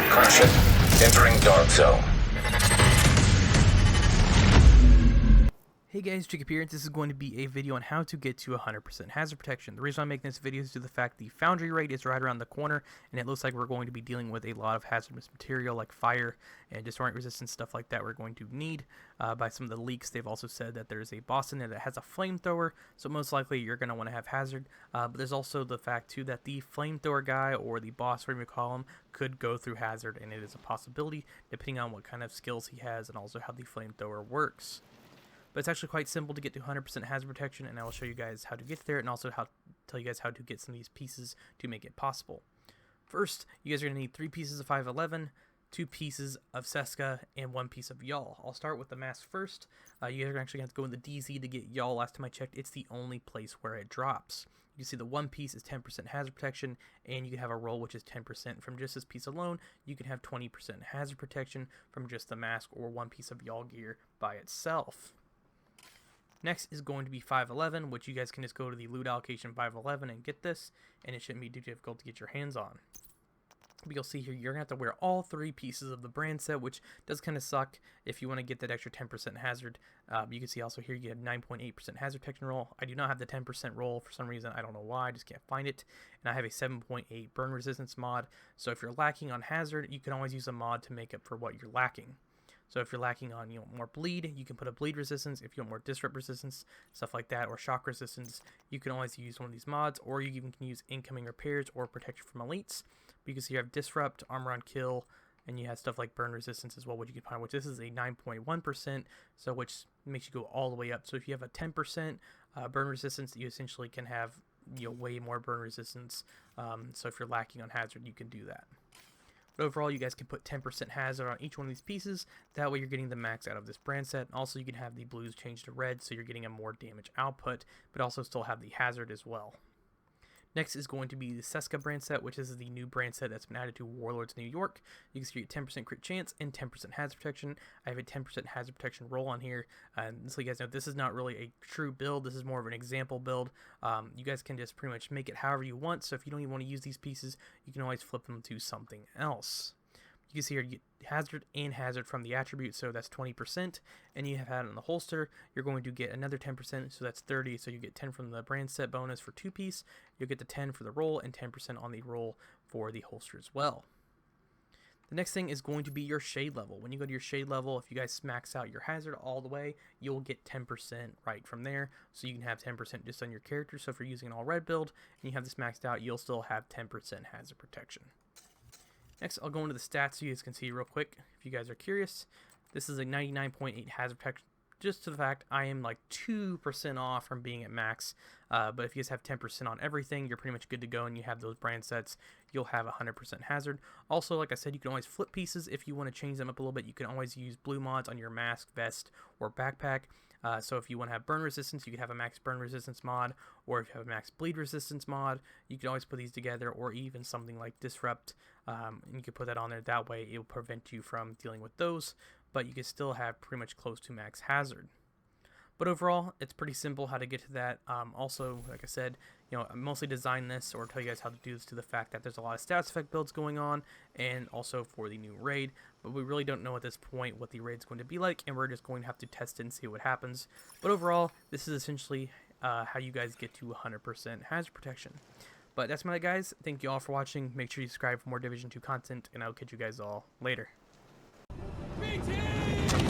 Caution. Entering dark zone. Hey guys, Jacob here. This is going to be a video on how to get to 100% hazard protection. The reason I'm making this video is due to the fact the foundry rate is right around the corner, and it looks like we're going to be dealing with a lot of hazardous material like fire and distorant resistance, stuff like that we're going to need. By some of the leaks, they've also said that there's a boss in there that has a flamethrower, so most likely you're going to want to have hazard. But there's also the fact too that the flamethrower guy, or the boss, whatever you call him, could go through hazard, and it is a possibility depending on what kind of skills he has and also how the flamethrower works. But it's actually quite simple to get to 100% hazard protection, and I will show you guys how to get there and also tell you guys how to get some of these pieces to make it possible. First, you guys are going to need 3 pieces of 511, 2 pieces of Seska, and 1 piece of Y'all. I'll start with the mask first. You guys are actually going to have to go in the DZ to get Y'all. Last time I checked, it's the only place where it drops. You can see the 1 piece is 10% hazard protection, and you can have a roll which is 10% from just this piece alone. You can have 20% hazard protection from just the mask or 1 piece of Y'all gear by itself. Next is going to be 511, which you guys can just go to the loot allocation 511 and get this, and it shouldn't be too difficult to get your hands on. But you'll see here you're going to have to wear all 3 pieces of the brand set, which does kind of suck if you want to get that extra 10% hazard. You can see also here you have 9.8% hazard protection roll. I do not have the 10% roll for some reason. I don't know why. I just can't find it. And I have a 7.8 burn resistance mod. So if you're lacking on hazard, you can always use a mod to make up for what you're lacking. So if you're lacking on more bleed, you can put a bleed resistance. If you want more disrupt resistance, stuff like that, or shock resistance, you can always use one of these mods, or you even can use incoming repairs or protection from elites. But you can see you have disrupt, armor on kill, and you have stuff like burn resistance as well, which you can find, which this is a 9.1%, so which makes you go all the way up. So if you have a 10% burn resistance, you essentially can have way more burn resistance. So if you're lacking on hazard, you can do that. But overall, you guys can put 10% hazard on each one of these pieces. That way you're getting the max out of this brand set. Also, you can have the blues change to red, so you're getting a more damage output, but also still have the hazard as well. Next is going to be the Seska brand set, which is the new brand set that's been added to Warlords New York. You can see 10% crit chance and 10% hazard protection. I have a 10% hazard protection roll on here. So you guys know this is not really a true build. This is more of an example build. You guys can just pretty much make it however you want. So if you don't even want to use these pieces, you can always flip them to something else. You can see here you get hazard and hazard from the attribute, so that's 20%, and you have had it in the holster, you're going to get another 10%, so that's 30, so you get 10 from the brand set bonus for 2 piece, you'll get the 10 for the roll, and 10% on the roll for the holster as well. The next thing is going to be your shade level. When you go to your shade level, if you guys max out your hazard all the way, you'll get 10% right from there, so you can have 10% just on your character. So if you're using an all red build, and you have this maxed out, you'll still have 10% hazard protection. Next, I'll go into the stats so you guys can see real quick if you guys are curious. This is a 99.8 hazard protection, just to the fact I am like 2% off from being at max. But if you guys have 10% on everything, you're pretty much good to go, and you have those brand sets, you'll have 100% hazard. Also, like I said, you can always flip pieces if you want to change them up a little bit. You can always use blue mods on your mask, vest, or backpack. So if you want to have burn resistance, you can have a max burn resistance mod, or if you have a max bleed resistance mod, you can always put these together, or even something like disrupt, and you can put that on there. That way it will prevent you from dealing with those, but you can still have pretty much close to max hazard. But overall, it's pretty simple how to get to that. Also, like I said, I mostly designed this or tell you guys how to do this to the fact that there's a lot of stats effect builds going on, and also for the new raid. But we really don't know at this point what the raid's going to be like, and we're just going to have to test it and see what happens. But overall, this is essentially how you guys get to 100% hazard protection. But that's about it, guys. Thank you all for watching. Make sure you subscribe for more Division 2 content, and I'll catch you guys all later. BT!